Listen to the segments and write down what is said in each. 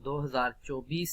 2024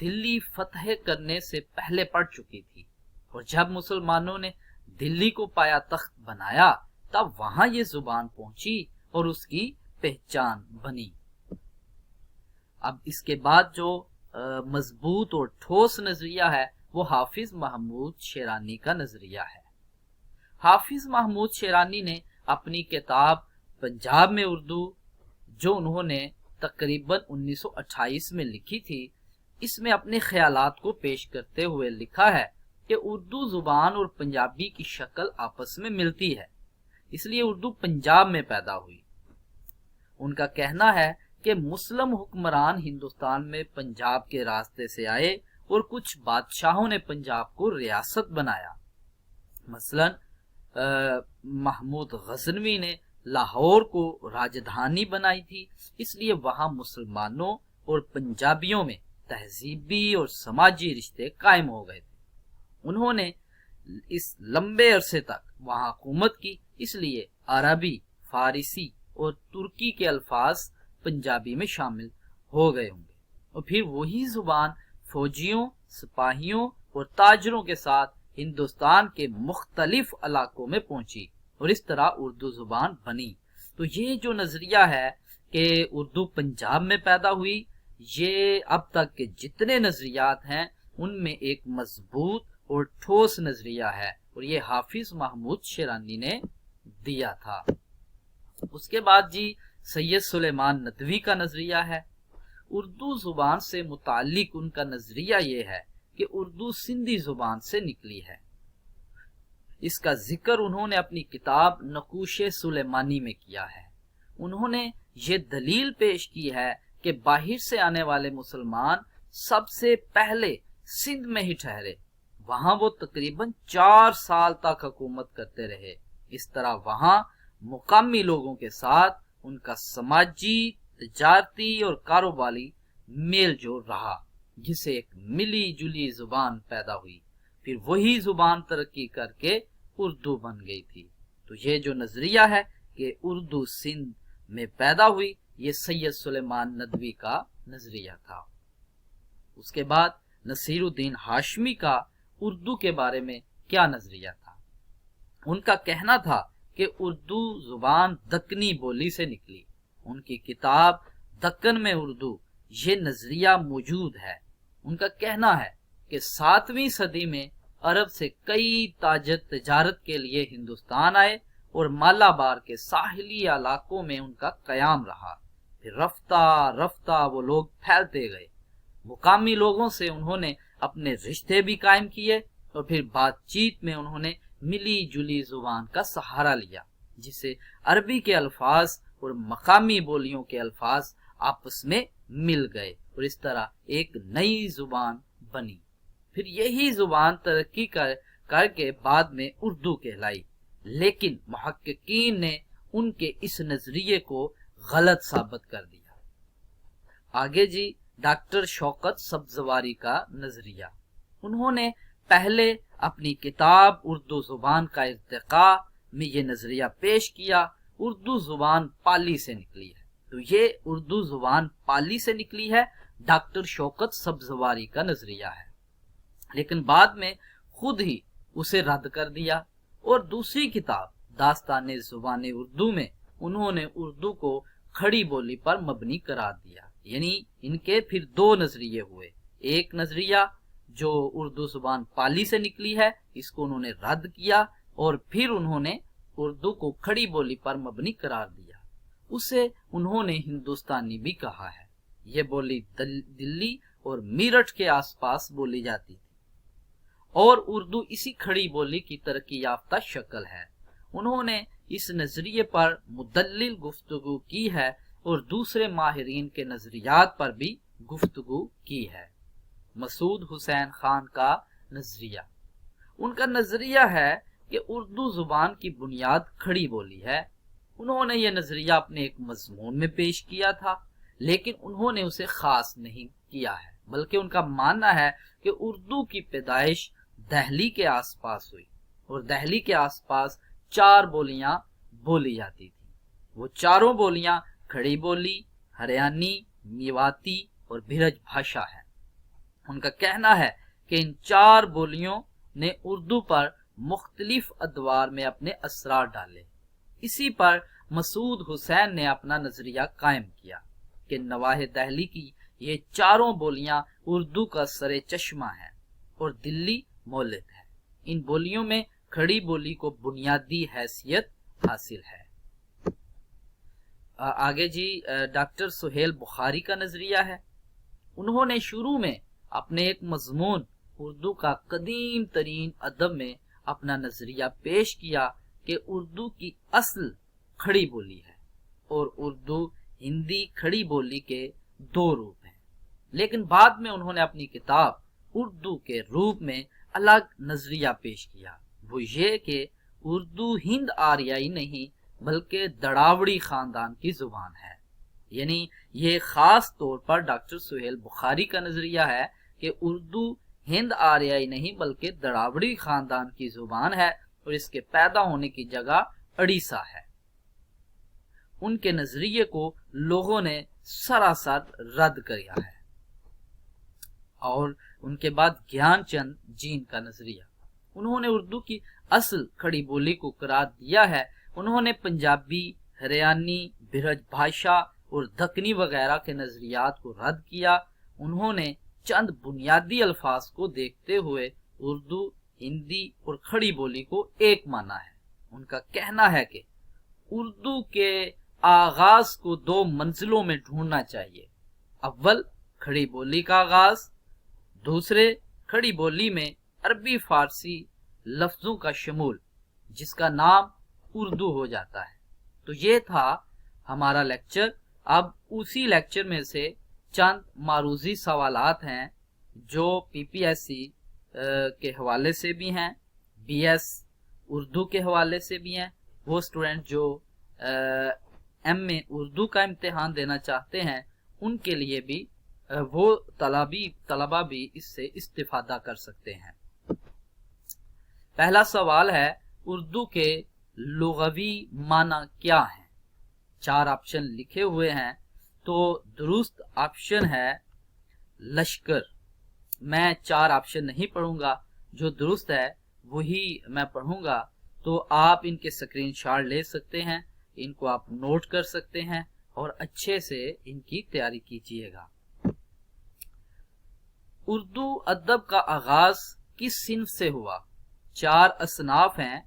دلی فتح کرنے سے پہلے پڑ چکی تھی، اور جب مسلمانوں نے دلی کو پایا تخت بنایا تب وہاں یہ زبان پہنچی اور اس کی پہچان بنی۔ اب اس کے بعد جو مضبوط اور ٹھوس نظریہ ہے وہ حافظ محمود شیرانی کا نظریہ ہے۔ حافظ محمود شیرانی نے اپنی کتاب پنجاب میں اردو، جو انہوں نے تقریباً 1928 میں لکھی تھی، اس میں اپنے خیالات کو پیش کرتے ہوئے لکھا ہے کہ اردو زبان اور پنجابی کی شکل آپس میں ملتی ہے، اس لیے اردو پنجاب میں پیدا ہوئی۔ ان کا کہنا ہے کہ مسلم حکمران ہندوستان میں پنجاب کے راستے سے آئے اور کچھ بادشاہوں نے پنجاب کو ریاست بنایا۔ مثلا محمود غزنوی نے لاہور کو راجدھانی بنائی تھی، اس لیے وہاں مسلمانوں اور پنجابیوں میں تہذیبی اور سماجی رشتے قائم ہو گئے تھے۔ انہوں نے اس لمبے عرصے تک وہاں حکومت کی، اس لیے عربی، فارسی اور ترکی کے الفاظ پنجابی میں شامل ہو گئے ہوں گے، اور پھر وہی زبان فوجیوں، سپاہیوں اور تاجروں کے ساتھ ہندوستان کے مختلف علاقوں میں پہنچی اور اس طرح اردو زبان بنی۔ تو یہ جو نظریہ ہے کہ اردو پنجاب میں پیدا ہوئی، یہ اب تک کے جتنے نظریات ہیں ان میں ایک مضبوط اور ٹھوس نظریہ ہے، اور یہ حافظ محمود شیرانی نے دیا تھا۔ اس کے بعد جی سید سلیمان ندوی کا نظریہ ہے۔ اردو زبان سے متعلق ان کا نظریہ یہ ہے کہ اردو سندھی زبان سے نکلی ہے۔ اس کا ذکر انہوں نے اپنی کتاب نقوش سلیمانی میں کیا ہے۔ انہوں نے یہ دلیل پیش کی ہے کہ باہر سے آنے والے مسلمان سب سے پہلے سندھ میں ہی ٹھہرے، وہاں وہ تقریباً 4 سال تک حکومت کرتے رہے۔ اس طرح وہاں مقامی لوگوں کے ساتھ ان کا سماجی، تجارتی اور کاروباری میل جول رہا، جس سے ایک ملی جلی زبان پیدا ہوئی۔ پھر وہی زبان ترقی کر کے اردو بن گئی تھی۔ تو یہ جو نظریہ ہے کہ اردو سندھ میں پیدا ہوئی، یہ سید سلیمان ندوی کا نظریہ تھا۔ اس کے بعد نصیر الدین ہاشمی کا اردو کے بارے میں کیا نظریہ تھا؟ ان کا کہنا تھا کہ اردو زبان دکنی بولی سے نکلی۔ ان کی کتاب دکن میں اردو یہ نظریہ موجود ہے۔ ان کا کہنا ہے کہ 7ویں صدی میں عرب سے کئی تاجر تجارت کے لیے ہندوستان آئے اور مالابار کے ساحلی علاقوں میں ان کا قیام رہا۔ پھر رفتہ رفتہ وہ لوگ پھیلتے گئے۔ مقامی لوگوں سے انہوں نے اپنے رشتے بھی قائم کیے، اور پھر بات چیت میں انہوں نے ملی جلی زبان کا سہارا لیا، جس سے عربی کے الفاظ اور مقامی بولیوں کے الفاظ آپس میں مل گئے، اور اس طرح ایک نئی زبان بنی۔ پھر یہی زبان ترقی کر کے بعد میں اردو کہلائی، لیکن محققین نے ان کے اس نظریے کو غلط ثابت کر دیا۔ آگے جی ڈاکٹر شوکت سبزواری کا نظریہ۔ انہوں نے پہلے اپنی کتاب اردو زبان کا ارتقاء میں یہ نظریہ پیش کیا، اردو زبان پالی سے نکلی ہے۔ تو یہ اردو زبان پالی سے نکلی ہے ڈاکٹر شوکت سبزواری کا نظریہ ہے، لیکن بعد میں خود ہی اسے رد کر دیا، اور دوسری کتاب داستان زبان اردو میں انہوں نے اردو کو کھڑی بولی پر مبنی قرار دیا۔ یعنی ان کے پھر 2 نظریے ہوئے، ایک نظریہ جو اردو زبان پالی سے نکلی ہے، اس کو انہوں نے رد کیا، اور پھر انہوں نے اردو کو کھڑی بولی پر مبنی قرار دیا۔ اسے انہوں نے ہندوستانی بھی کہا ہے۔ یہ بولی دلی اور میرٹھ کے آس پاس بولی جاتی تھی، اور اردو اسی کھڑی بولی کی ترقی یافتہ شکل ہے۔ انہوں نے اس نظریے پر مدلل گفتگو کی ہے اور دوسرے ماہرین کے نظریات پر بھی گفتگو کی ہے۔ مسعود حسین خان کا نظریہ۔ ان کا نظریہ ہے کہ اردو زبان کی بنیاد کھڑی بولی ہے۔ انہوں نے یہ نظریہ اپنے ایک مضمون میں پیش کیا تھا، لیکن انہوں نے اسے خاص نہیں کیا ہے، بلکہ ان کا ماننا ہے کہ اردو کی پیدائش دہلی کے آس پاس ہوئی، اور دہلی کے آس پاس 4 بولیاں بولی جاتی تھی۔ وہ چاروں بولیاں کھڑی بولی، ہریانی، میواتی اور بھرج بھاشا ہے۔ ان کا کہنا ہے کہ ان 4 بولیوں نے اردو پر مختلف ادوار میں اپنے اثرات ڈالے۔ اسی پر مسعود حسین نے اپنا نظریہ قائم کیا کہ نواح دہلی کی یہ 4 بولیاں اردو کا سر چشمہ ہیں اور دلی مولد ہے۔ ان بولیوں میں کھڑی بولی کو بنیادی حیثیت حاصل ہے۔ آگے جی ڈاکٹر سہیل بخاری کا نظریہ ہے۔ انہوں نے شروع میں اپنے ایک مضمون اردو کا قدیم ترین ادب میں اپنا نظریہ پیش کیا کہ اردو کی اصل کھڑی بولی ہے اور اردو ہندی کھڑی بولی کے 2 روپ ہیں، لیکن بعد میں انہوں نے اپنی کتاب اردو کے روپ میں الگ نظریہ پیش کیا، وہ یہ کہ اردو ہند آریائی نہیں بلکہ دڑاوڑی خاندان کی زبان ہے۔ یعنی یہ خاص طور پر ڈاکٹر سہیل بخاری کا نظریہ ہے کہ اردو ہند آریائی نہیں بلکہ دڑاوڑی خاندان کی زبان ہے اور اس کے پیدا ہونے کی جگہ اڑیسہ ہے۔ ان کے نظریے کو لوگوں نے سراسر رد کیا ہے۔ اور ان کے بعد گیان چند جین کا نظریہ، انہوں نے اردو کی اصل کھڑی بولی کو قرار دیا ہے۔ انہوں نے پنجابی، ہریانی، برج بھاشا اور دکنی وغیرہ کے نظریات کو رد کیا۔ انہوں نے چند بنیادی الفاظ کو دیکھتے ہوئے اردو، ہندی اور کھڑی بولی کو ایک مانا ہے۔ ان کا کہنا ہے کہ اردو کے آغاز کو 2 منزلوں میں ڈھونڈنا چاہیے، اول کھڑی بولی کا آغاز، دوسرے کھڑی بولی میں عربی فارسی لفظوں کا شمول جس کا نام اردو ہو جاتا ہے۔ تو یہ تھا ہمارا لیکچر۔ اب اسی لیکچر میں سے چند معروضی سوالات ہیں جو پی پی ایس سی کے حوالے سے بھی ہیں، بی ایس اردو کے حوالے سے بھی ہیں۔ وہ اسٹوڈنٹ جو ایم اے اردو کا امتحان دینا چاہتے ہیں ان کے لیے بھی وہ طلبہ بھی اس سے استفادہ کر سکتے ہیں۔ پہلا سوال ہے اردو کے لغوی معنی کیا ہیں؟ 4 آپشن لکھے ہوئے ہیں، تو درست آپشن ہے لشکر۔ میں 4 آپشن نہیں پڑھوں گا، جو درست ہے وہی میں پڑھوں گا، تو آپ ان کے سکرین شاٹ لے سکتے ہیں، ان کو آپ نوٹ کر سکتے ہیں اور اچھے سے ان کی تیاری کیجیے گا۔ اردو ادب کا آغاز کس صنف سے ہوا؟ 4 اصناف ہیں،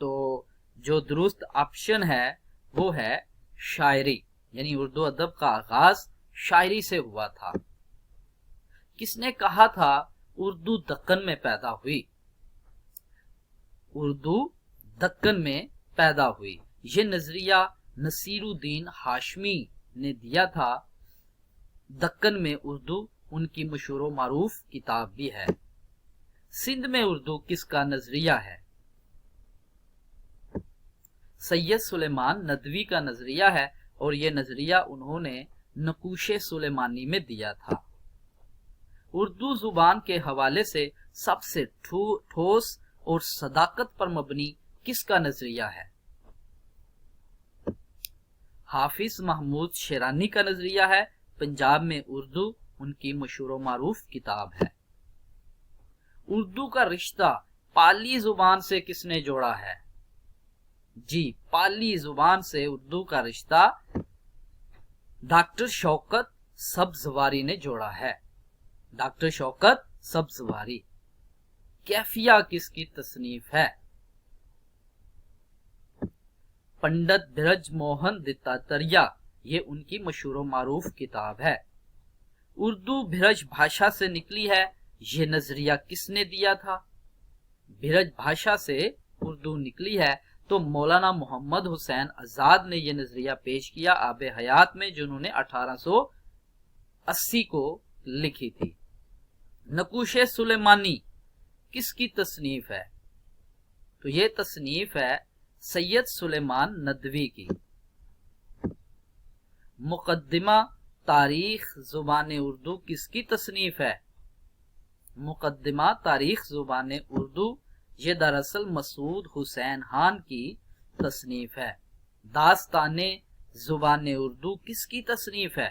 تو جو درست آپشن ہے وہ ہے شاعری، یعنی اردو ادب کا آغاز شاعری سے ہوا تھا۔ کس نے کہا تھا اردو دکن میں پیدا ہوئی؟ اردو دکن میں پیدا ہوئی، یہ نظریہ نصیر الدین ہاشمی نے دیا تھا۔ دکن میں اردو ان کی مشہور و معروف کتاب بھی ہے۔ سندھ میں اردو کس کا نظریہ ہے؟ سید سلیمان ندوی کا نظریہ ہے، اور یہ نظریہ انہوں نے نقوش سلیمانی میں دیا تھا۔ اردو زبان کے حوالے سے سب سے ٹھوس اور صداقت پر مبنی کس کا نظریہ ہے؟ حافظ محمود شیرانی کا نظریہ ہے۔ پنجاب میں اردو ان کی مشہور و معروف کتاب ہے۔ اردو کا رشتہ پالی زبان سے کس نے جوڑا ہے؟ جی، پالی زبان سے اردو کا رشتہ ڈاکٹر شوکت سبزواری نے جوڑا ہے۔ ڈاکٹر شوکت سبزواری۔ کیفیہ کس کی تصنیف ہے؟ پنڈت برج موہن دتاتریہ، یہ ان کی مشہور و معروف کتاب ہے۔ اردو برج بھاشا سے نکلی ہے، یہ نظریہ کس نے دیا تھا؟ برج بھاشا سے اردو نکلی ہے تو مولانا محمد حسین آزاد نے یہ نظریہ پیش کیا آب حیات میں، جنہوں نے 1880 کو لکھی تھی۔ نقوش سلیمانی کس کی تصنیف ہے؟ تو یہ تصنیف ہے سید سلیمان ندوی کی۔ مقدمہ تاریخ زبان اردو کس کی تصنیف ہے؟ مقدمہ تاریخ زبان اردو یہ دراصل مسعود حسین خان کی تصنیف ہے۔ داستان زبان اردو کس کی تصنیف ہے؟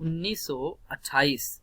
1928।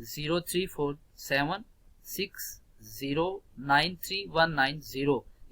034760931990।